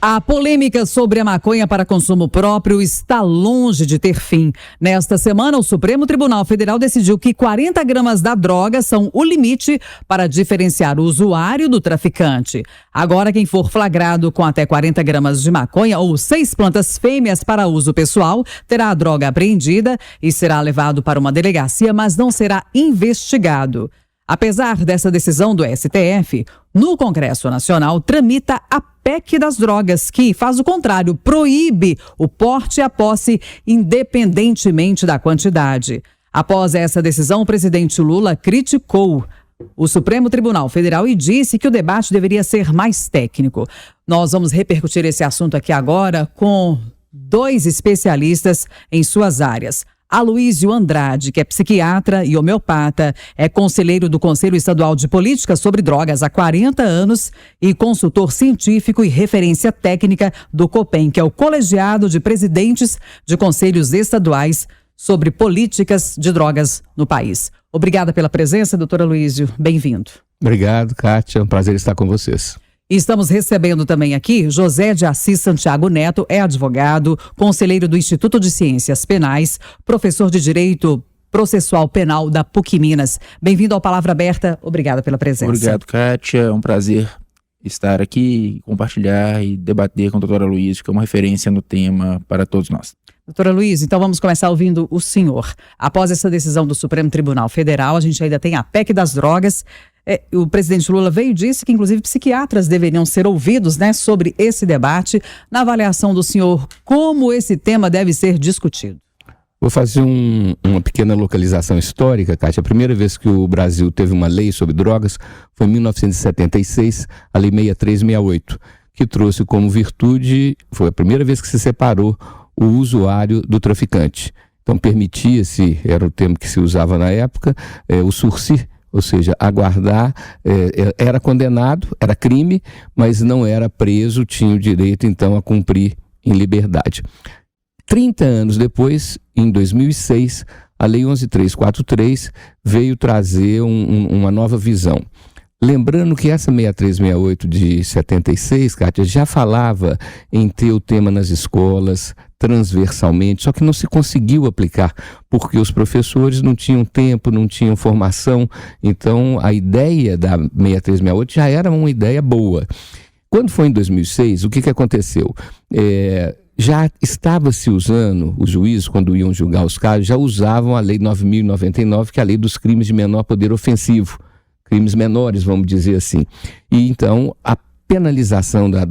A polêmica sobre a maconha para consumo próprio está longe de ter fim. Nesta semana, o Supremo Tribunal Federal decidiu que 40 gramas da droga são o limite para diferenciar o usuário do traficante. Agora, quem for flagrado com até 40 gramas de maconha ou 6 plantas fêmeas para uso pessoal, terá a droga apreendida e será levado para uma delegacia, mas não será investigado. Apesar dessa decisão do STF, no Congresso Nacional tramita a PEC das drogas, que faz o contrário, proíbe o porte e a posse independentemente da quantidade. Após essa decisão, o presidente Lula criticou o Supremo Tribunal Federal e disse que o debate deveria ser mais técnico. Nós vamos repercutir esse assunto aqui agora com 2 especialistas em suas áreas. Aloísio Andrade, que é psiquiatra e homeopata, é conselheiro do Conselho Estadual de Política sobre Drogas há 40 anos e consultor científico e referência técnica do COPEN, que é o Colegiado de Presidentes de Conselhos Estaduais sobre Políticas de Drogas no país. Obrigada pela presença, doutor Aloísio. Bem-vindo. Obrigado, Kátia. É um prazer estar com vocês. E estamos recebendo também aqui José de Assis Santiago Neto, é advogado, conselheiro do Instituto de Ciências Penais, professor de Direito Processual Penal da PUC Minas. Bem-vindo ao Palavra Aberta, obrigada pela presença. Obrigado, Kátia, é um prazer estar aqui, compartilhar e debater com a doutora Aloísio, que é uma referência no tema para todos nós. Doutora Aloísio, então vamos começar ouvindo o senhor. Após essa decisão do Supremo Tribunal Federal, a gente ainda tem a PEC das drogas. O presidente Lula veio e disse que, inclusive, psiquiatras deveriam ser ouvidos, sobre esse debate. Na avaliação do senhor, como esse tema deve ser discutido? Vou fazer uma pequena localização histórica, Kátia. A primeira vez que o Brasil teve uma lei sobre drogas foi em 1976, a Lei 6368, que trouxe como virtude, foi a primeira vez que se separou o usuário do traficante. Então, permitia-se, era o termo que se usava na época, o sursi, ou seja, aguardar, era condenado, era crime, mas não era preso, tinha o direito então a cumprir em liberdade. 30 anos depois, em 2006, a Lei 11.343 veio trazer uma nova visão. Lembrando que essa 6368 de 76, Kátia, já falava em ter o tema nas escolas, transversalmente, só que não se conseguiu aplicar, porque os professores não tinham tempo, não tinham formação. Então, a ideia da 6368 já era uma ideia boa. Quando foi em 2006, o que aconteceu? Já estava se usando, os juízes, quando iam julgar os casos, já usavam a Lei 9.099, que é a Lei dos Crimes de Menor Poder Ofensivo. Crimes menores, vamos dizer assim. E então, a penalização da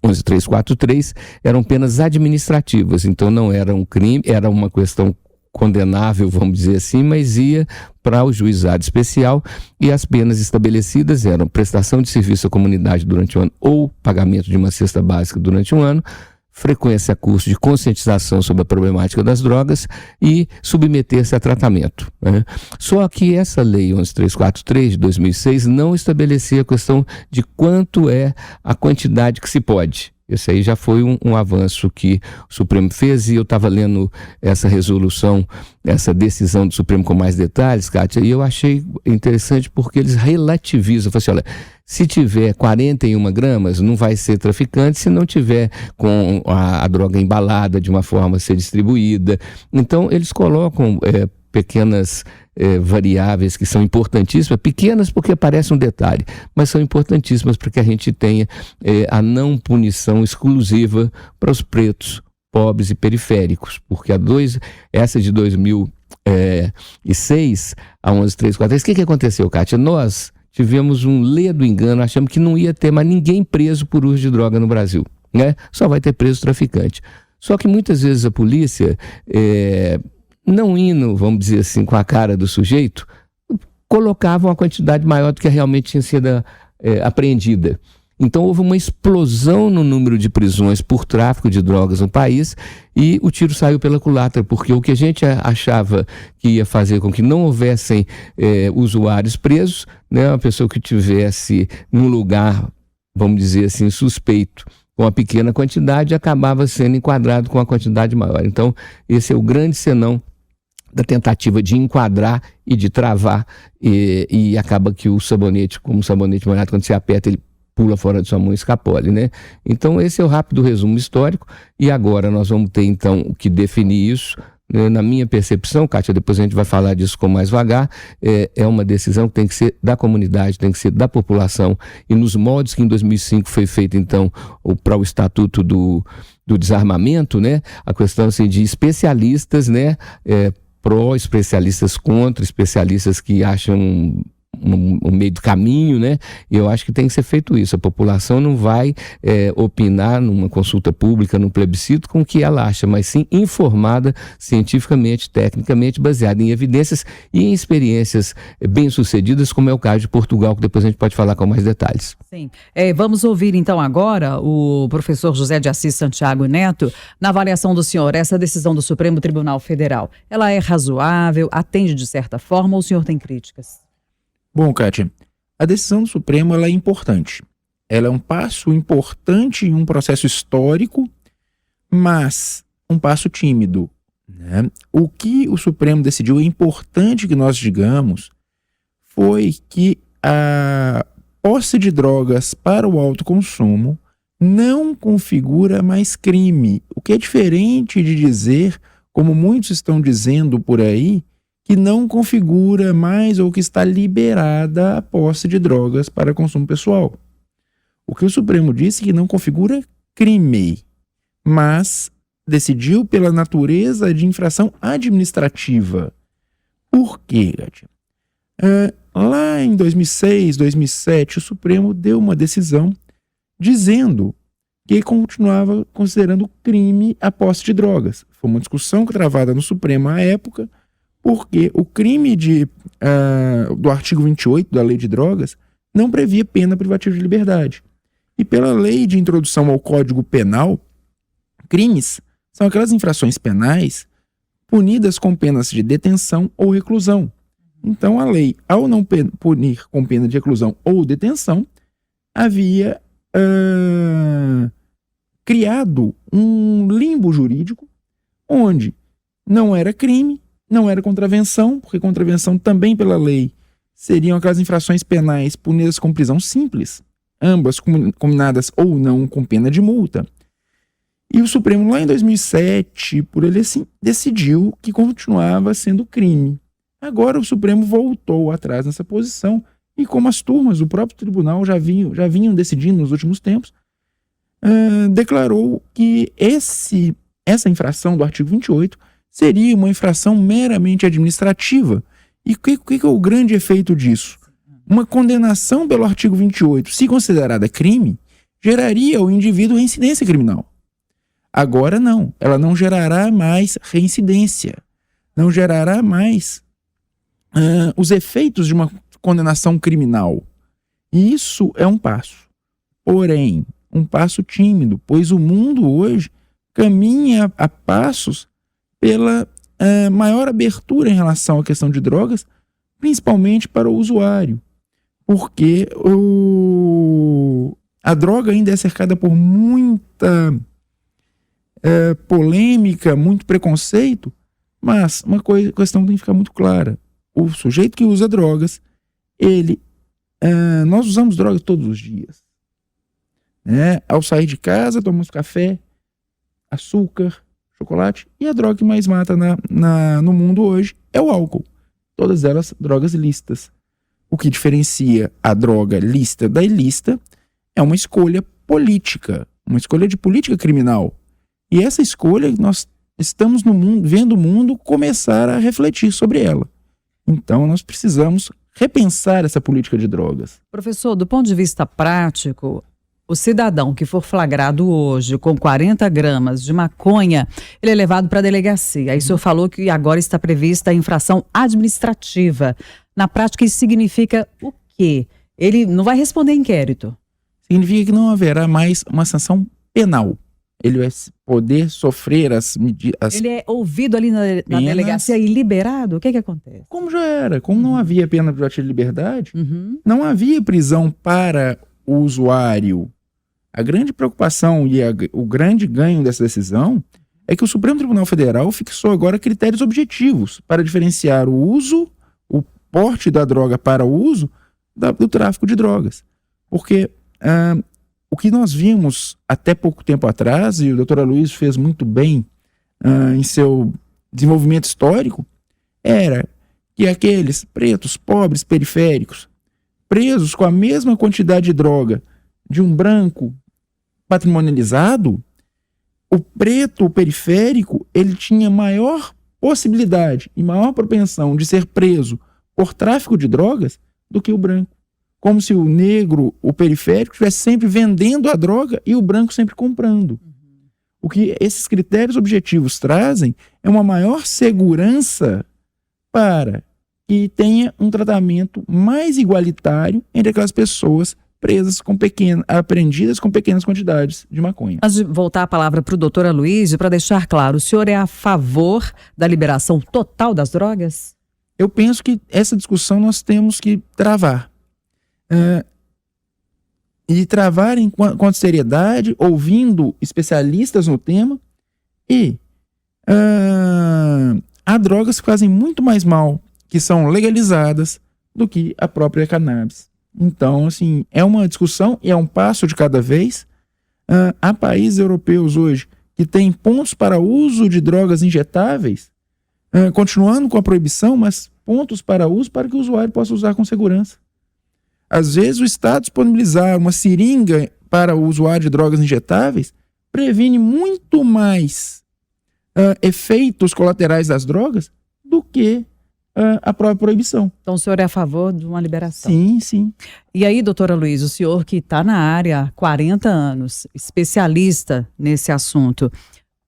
11.343 eram penas administrativas, então não era um crime, era uma questão condenável, vamos dizer assim, mas ia para o juizado especial e as penas estabelecidas eram prestação de serviço à comunidade durante um ano ou pagamento de uma cesta básica durante um ano, frequência a curso de conscientização sobre a problemática das drogas e submeter-se a tratamento, né? Só que essa lei 11.343 de 2006 não estabelecia a questão de quanto é a quantidade que se pode. Esse aí já foi um avanço que o Supremo fez, e eu estava lendo essa resolução, essa decisão do Supremo com mais detalhes, Kátia, e eu achei interessante porque eles relativizam. Eu falei assim, olha, se tiver 41 gramas, não vai ser traficante, se não tiver com a droga embalada de uma forma a ser distribuída. Então, eles colocam pequenas variáveis que são importantíssimas, pequenas porque parece um detalhe, mas são importantíssimas para que a gente tenha a não punição exclusiva para os pretos, pobres e periféricos, porque essa de 2006, a 11.343, o que aconteceu, Kátia? Nós tivemos um ledo engano, achamos que não ia ter mais ninguém preso por uso de droga no Brasil, né? Só vai ter preso traficante. Só que muitas vezes a polícia, não indo, vamos dizer assim, com a cara do sujeito, colocava uma quantidade maior do que realmente tinha sido apreendida. Então houve uma explosão no número de prisões por tráfico de drogas no país e o tiro saiu pela culatra, porque o que a gente achava que ia fazer com que não houvessem usuários presos, né, uma pessoa que tivesse num lugar, vamos dizer assim, suspeito, com uma pequena quantidade, acabava sendo enquadrado com uma quantidade maior. Então esse é o grande senão da tentativa de enquadrar e de travar, e acaba que o sabonete, como o sabonete molhado, quando você aperta, ele pula fora de sua mão e escapole, né? Então esse é o rápido resumo histórico, e agora nós vamos ter então que definir isso. Na minha percepção, Kátia, depois a gente vai falar disso com mais vagar, é uma decisão que tem que ser da comunidade, tem que ser da população, e nos moldes que em 2005 foi feito então para o Estatuto do Desarmamento, né? A questão assim, de especialistas, né? Pró, especialistas contra, especialistas que acham um meio do caminho, né? E eu acho que tem que ser feito isso. A população não vai opinar numa consulta pública, num plebiscito, com o que ela acha, mas sim informada cientificamente, tecnicamente, baseada em evidências e em experiências bem-sucedidas, como é o caso de Portugal, que depois a gente pode falar com mais detalhes. Sim. Vamos ouvir então agora o professor José de Assis Santiago Neto. Na avaliação do senhor, essa decisão do Supremo Tribunal Federal, ela é razoável, atende de certa forma, ou o senhor tem críticas? Bom, Kátia, a decisão do Supremo ela é importante. Ela é um passo importante em um processo histórico, mas um passo tímido, né? O que o Supremo decidiu, é importante que nós digamos, foi que a posse de drogas para o autoconsumo não configura mais crime. O que é diferente de dizer, como muitos estão dizendo por aí, que não configura mais ou que está liberada a posse de drogas para consumo pessoal. O que o Supremo disse é que não configura crime, mas decidiu pela natureza de infração administrativa. Por quê, Kátia? Lá em 2006, 2007, o Supremo deu uma decisão dizendo que continuava considerando crime a posse de drogas. Foi uma discussão travada no Supremo à época, porque o crime do artigo 28 da Lei de Drogas não previa pena privativa de liberdade. E pela Lei de Introdução ao Código Penal, crimes são aquelas infrações penais punidas com penas de detenção ou reclusão. Então a lei, ao não punir com pena de reclusão ou detenção, havia criado um limbo jurídico onde não era crime, não era contravenção, porque contravenção também pela lei seriam aquelas infrações penais punidas com prisão simples, ambas combinadas ou não com pena de multa. E o Supremo, lá em 2007, por ele assim, decidiu que continuava sendo crime. Agora o Supremo voltou atrás nessa posição, e como as turmas do próprio tribunal já vinham decidindo nos últimos tempos, declarou que essa infração do artigo 28 seria uma infração meramente administrativa. E o que é o grande efeito disso? Uma condenação pelo artigo 28, se considerada crime, geraria ao indivíduo reincidência criminal. Agora não, ela não gerará mais reincidência, não gerará mais os efeitos de uma condenação criminal. E isso é um passo, porém, um passo tímido, pois o mundo hoje caminha a passos pela maior abertura em relação à questão de drogas, principalmente para o usuário, porque a droga ainda é cercada por muita polêmica, muito preconceito, mas uma questão tem que ficar muito clara: o sujeito que usa drogas, nós usamos drogas todos os dias, né? Ao sair de casa, tomamos café, açúcar, chocolate, e a droga que mais mata no mundo hoje é o álcool. Todas elas drogas lícitas. O que diferencia a droga lícita da ilícita é uma escolha política, uma escolha de política criminal. E essa escolha, nós estamos vendo o mundo começar a refletir sobre ela. Então nós precisamos repensar essa política de drogas. Professor, do ponto de vista prático, o cidadão que for flagrado hoje com 40 gramas de maconha, ele é levado para a delegacia. Aí o senhor falou que agora está prevista a infração administrativa. Na prática, isso significa o quê? Ele não vai responder inquérito. Significa que não haverá mais uma sanção penal. Ele vai poder sofrer as medidas. Ele é ouvido ali na delegacia e liberado? O que acontece? Como já era. Como não havia pena privativa de liberdade, não havia prisão para o usuário. A grande preocupação e o grande ganho dessa decisão é que o Supremo Tribunal Federal fixou agora critérios objetivos para diferenciar o uso, o porte da droga para o uso do tráfico de drogas. Porque o que nós vimos até pouco tempo atrás, e o Dr. Aloysio fez muito bem em seu desenvolvimento histórico, era que aqueles pretos, pobres, periféricos, presos com a mesma quantidade de droga de um branco patrimonializado, o preto, o periférico, ele tinha maior possibilidade e maior propensão de ser preso por tráfico de drogas do que o branco. Como se o negro, o periférico, estivesse sempre vendendo a droga e o branco sempre comprando. O que esses critérios objetivos trazem é uma maior segurança para que tenha um tratamento mais igualitário entre aquelas pessoas presas apreendidas com pequenas quantidades de maconha. Antes de voltar a palavra para o doutor Aloysio, para deixar claro, o senhor é a favor da liberação total das drogas? Eu penso que essa discussão nós temos que travar. E travar com seriedade, ouvindo especialistas no tema, e há drogas que fazem muito mais mal, que são legalizadas, do que a própria cannabis. Então, assim, é uma discussão e é um passo de cada vez. Há países europeus hoje que têm pontos para uso de drogas injetáveis, continuando com a proibição, mas pontos para uso para que o usuário possa usar com segurança. Às vezes, o Estado disponibilizar uma seringa para o usuário de drogas injetáveis previne muito mais efeitos colaterais das drogas do que a própria proibição. Então o senhor é a favor de uma liberação? Sim, sim. E aí, doutor Aloysio, o senhor que está na área há 40 anos, especialista nesse assunto,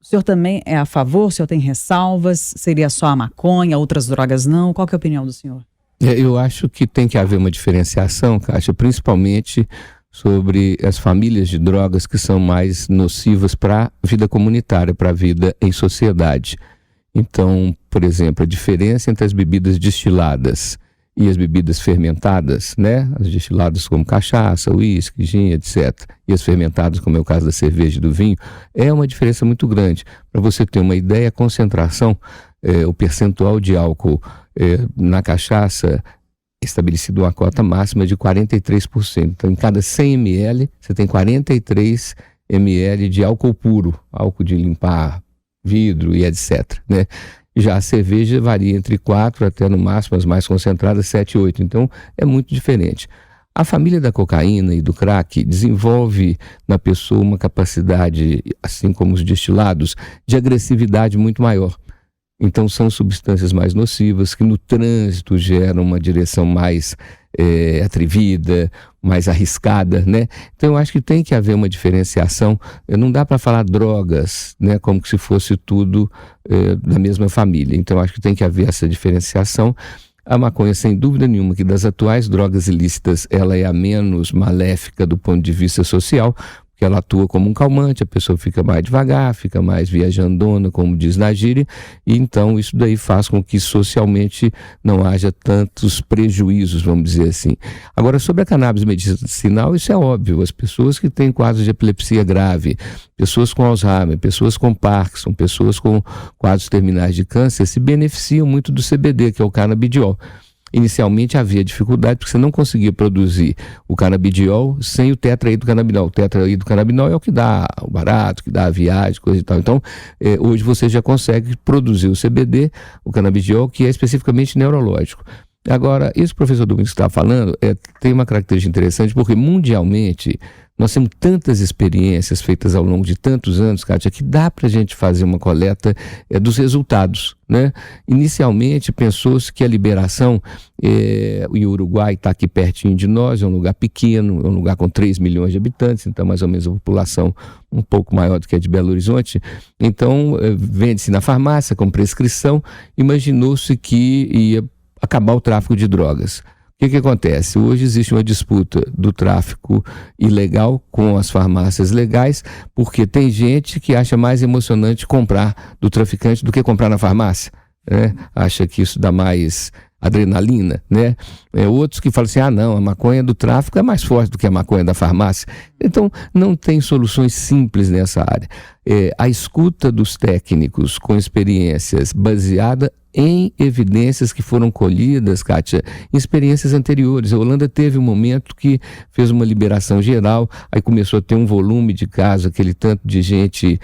o senhor também é a favor? O senhor tem ressalvas? Seria só a maconha, outras drogas não? Qual que é a opinião do senhor? Eu acho que tem que haver uma diferenciação, Kátia, principalmente sobre as famílias de drogas que são mais nocivas para a vida comunitária, para a vida em sociedade. Então, por exemplo, a diferença entre as bebidas destiladas e as bebidas fermentadas, né? As destiladas como cachaça, uísque, gin, etc. E as fermentadas, como é o caso da cerveja e do vinho, é uma diferença muito grande. Para você ter uma ideia, a concentração, o percentual de álcool na cachaça estabelecido uma cota máxima de 43%. Então, em cada 100 ml, você tem 43 ml de álcool puro, álcool de limpar vidro e etc, né? Já a cerveja varia entre 4 até no máximo, as mais concentradas, 7, 8. Então, é muito diferente. A família da cocaína e do crack desenvolve na pessoa uma capacidade, assim como os destilados, de agressividade muito maior. Então, são substâncias mais nocivas que no trânsito geram uma direção mais atrevida, mais arriscada, né? Então, eu acho que tem que haver uma diferenciação. Não dá para falar drogas, né, como se fosse tudo da mesma família. Então, eu acho que tem que haver essa diferenciação. A maconha, sem dúvida nenhuma, que das atuais drogas ilícitas, ela é a menos maléfica do ponto de vista social, que ela atua como um calmante, a pessoa fica mais devagar, fica mais viajandona, como diz na gíria, e então isso daí faz com que socialmente não haja tantos prejuízos, vamos dizer assim. Agora, sobre a cannabis medicinal, isso é óbvio, as pessoas que têm quadros de epilepsia grave, pessoas com Alzheimer, pessoas com Parkinson, pessoas com quadros terminais de câncer, se beneficiam muito do CBD, que é o canabidiol. Inicialmente havia dificuldade porque você não conseguia produzir o canabidiol sem o tetraidrocannabinol. O tetraidrocannabinol é o que dá o barato, que dá a viagem, coisa e tal. Então, hoje você já consegue produzir o CBD, o canabidiol, que é especificamente neurológico. Agora, isso que o professor Domingos está falando tem uma característica interessante, porque mundialmente nós temos tantas experiências feitas ao longo de tantos anos, Kátia, que dá para a gente fazer uma coleta dos resultados, né? Inicialmente pensou-se que a liberação, o Uruguai está aqui pertinho de nós, é um lugar pequeno, é um lugar com 3 milhões de habitantes, então mais ou menos a população um pouco maior do que a de Belo Horizonte. Então vende-se na farmácia com prescrição, imaginou-se que ia acabar o tráfico de drogas. O que acontece? Hoje existe uma disputa do tráfico ilegal com as farmácias legais, porque tem gente que acha mais emocionante comprar do traficante do que comprar na farmácia, né? Acha que isso dá mais adrenalina, né? Outros que falam assim, não, a maconha do tráfico é mais forte do que a maconha da farmácia. Então, não tem soluções simples nessa área. A escuta dos técnicos com experiências baseada em evidências que foram colhidas, Kátia, em experiências anteriores. A Holanda teve um momento que fez uma liberação geral, aí começou a ter um volume de casos, aquele tanto de gente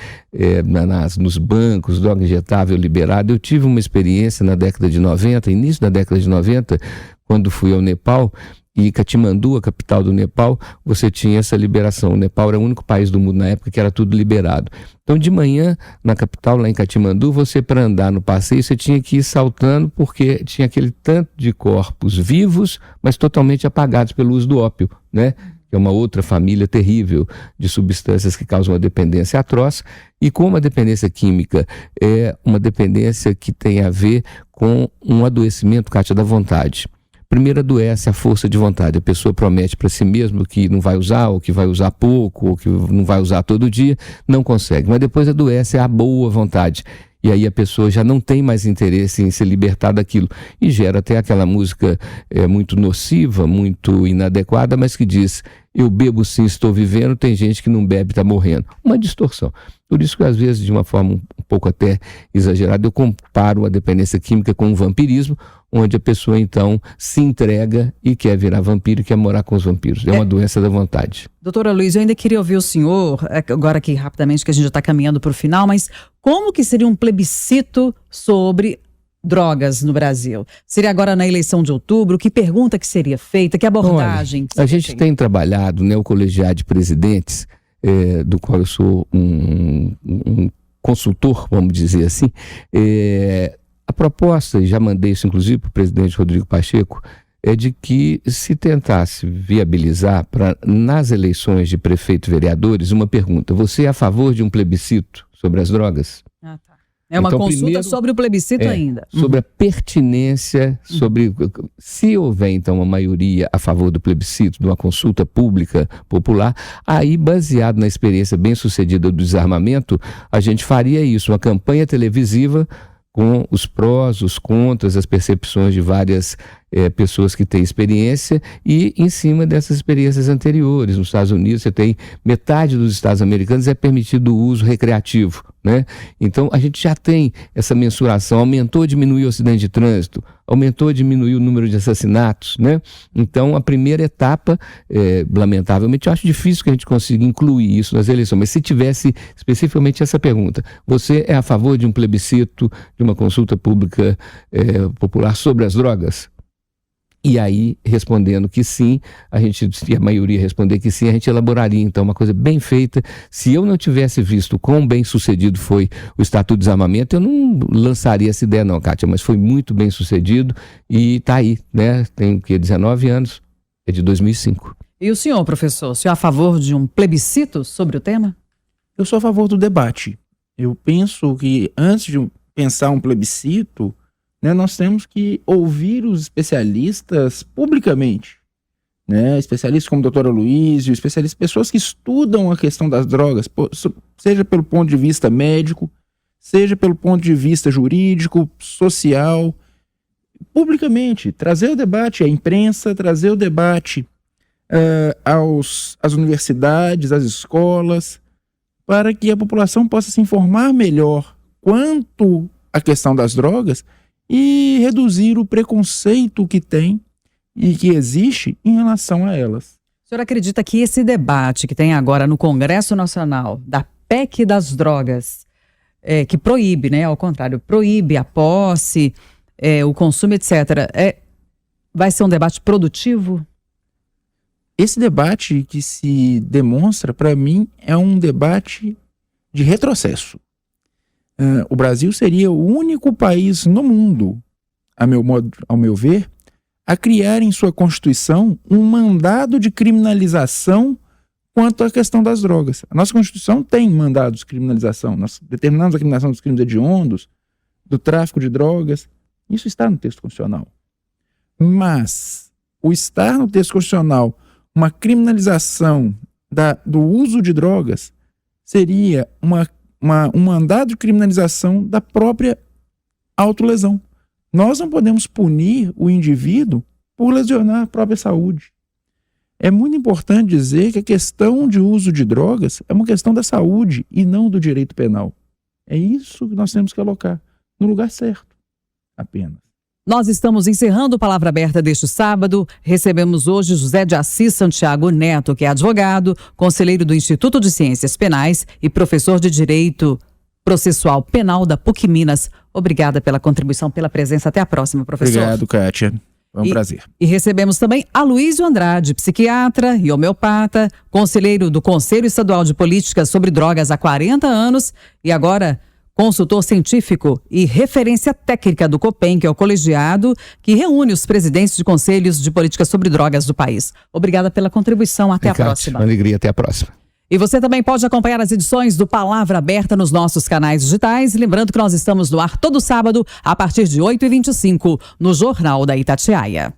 nos bancos, droga injetável liberada. Eu tive uma experiência na década de 90, início da década de 90, quando fui ao Nepal, e Katmandu, a capital do Nepal, você tinha essa liberação. O Nepal era o único país do mundo na época que era tudo liberado. Então, de manhã, na capital, lá em Katmandu, você, para andar no passeio, você tinha que ir saltando, porque tinha aquele tanto de corpos vivos, mas totalmente apagados pelo uso do ópio, né? Que é uma outra família terrível de substâncias que causam uma dependência atroz. E como a dependência química é uma dependência que tem a ver com um adoecimento, Kátia, da vontade. Primeiro adoece a força de vontade. A pessoa promete para si mesmo que não vai usar, ou que vai usar pouco, ou que não vai usar todo dia, não consegue. Mas depois adoece a boa vontade. E aí a pessoa já não tem mais interesse em se libertar daquilo. E gera até aquela música muito nociva, muito inadequada, mas que diz: eu bebo sim, estou vivendo, tem gente que não bebe, está morrendo. Uma distorção. Por isso que às vezes, de uma forma um pouco até exagerada, eu comparo a dependência química com o vampirismo, onde a pessoa então se entrega e quer virar vampiro e quer morar com os vampiros. É uma doença da vontade. Doutora Luiz, eu ainda queria ouvir o senhor, agora aqui rapidamente, que a gente já está caminhando para o final, mas como que seria um plebiscito sobre drogas no Brasil? Seria agora na eleição de outubro? Que pergunta que seria feita? Que abordagem? Olha, a gente tem trabalhado, né, o colegiado de presidentes, do qual eu sou um consultor, vamos dizer assim. A proposta, e já mandei isso inclusive para o presidente Rodrigo Pacheco, é de que se tentasse viabilizar nas eleições de prefeito e vereadores uma pergunta: você é a favor de um plebiscito sobre as drogas? Ah, tá. É uma consulta primeiro, sobre o plebiscito ainda. Sobre a pertinência, sobre se houver então uma maioria a favor do plebiscito, de uma consulta pública popular, aí baseado na experiência bem sucedida do desarmamento, a gente faria isso, uma campanha televisiva com os prós, os contras, as percepções de várias pessoas que têm experiência, e em cima dessas experiências anteriores. Nos Estados Unidos, você tem metade dos estados americanos é permitido o uso recreativo, né? Então, a gente já tem essa mensuração. Aumentou ou diminuiu o acidente de trânsito? Aumentou ou diminuiu o número de assassinatos, né? Então, a primeira etapa, lamentavelmente, eu acho difícil que a gente consiga incluir isso nas eleições, mas se tivesse especificamente essa pergunta: você é a favor de um plebiscito, de uma consulta pública popular sobre as drogas? E aí, respondendo que sim, se a maioria responder que sim, a gente elaboraria então uma coisa bem feita. Se eu não tivesse visto quão bem sucedido foi o Estatuto de Desarmamento, eu não lançaria essa ideia não, Kátia, mas foi muito bem sucedido e está aí, né? Tem 19 anos, é de 2005. E o senhor, professor, o senhor é a favor de um plebiscito sobre o tema? Eu sou a favor do debate. Eu penso que antes de pensar um plebiscito, né, nós temos que ouvir os especialistas publicamente, né? Especialistas como a doutora Luiz, pessoas que estudam a questão das drogas, seja pelo ponto de vista médico, seja pelo ponto de vista jurídico, social, publicamente, trazer o debate à imprensa, trazer o debate às universidades, às escolas, para que a população possa se informar melhor quanto à questão das drogas e reduzir o preconceito que tem e que existe em relação a elas. O senhor acredita que esse debate que tem agora no Congresso Nacional, da PEC das drogas, que proíbe, né, ao contrário, proíbe a posse, o consumo, etc., vai ser um debate produtivo? Esse debate que se demonstra, para mim, é um debate de retrocesso. O Brasil seria o único país no mundo, ao meu ver, a criar em sua Constituição um mandado de criminalização quanto à questão das drogas. A nossa Constituição tem mandados de criminalização. Nós determinamos a criminalização dos crimes hediondos, do tráfico de drogas. Isso está no texto constitucional. Mas o estar no texto constitucional uma criminalização do uso de drogas seria um mandado de criminalização da própria autolesão. Nós não podemos punir o indivíduo por lesionar a própria saúde. É muito importante dizer que a questão de uso de drogas é uma questão da saúde e não do direito penal. É isso que nós temos que colocar no lugar certo. Apenas. Nós estamos encerrando o Palavra Aberta deste sábado. Recebemos hoje José de Assis Santiago Neto, que é advogado, conselheiro do Instituto de Ciências Penais e professor de Direito Processual Penal da PUC Minas. Obrigada pela contribuição, pela presença. Até a próxima, professor. Obrigado, Kátia. Foi um prazer. E recebemos também Aloysio Andrade, psiquiatra e homeopata, conselheiro do Conselho Estadual de Políticas sobre Drogas há 40 anos e agora consultor científico e referência técnica do COPEN, que é o colegiado que reúne os presidentes de conselhos de políticas sobre drogas do país. Obrigada pela contribuição. Até a próxima. Uma alegria. Até a próxima. E você também pode acompanhar as edições do Palavra Aberta nos nossos canais digitais. Lembrando que nós estamos no ar todo sábado, a partir de 8h25, no Jornal da Itatiaia.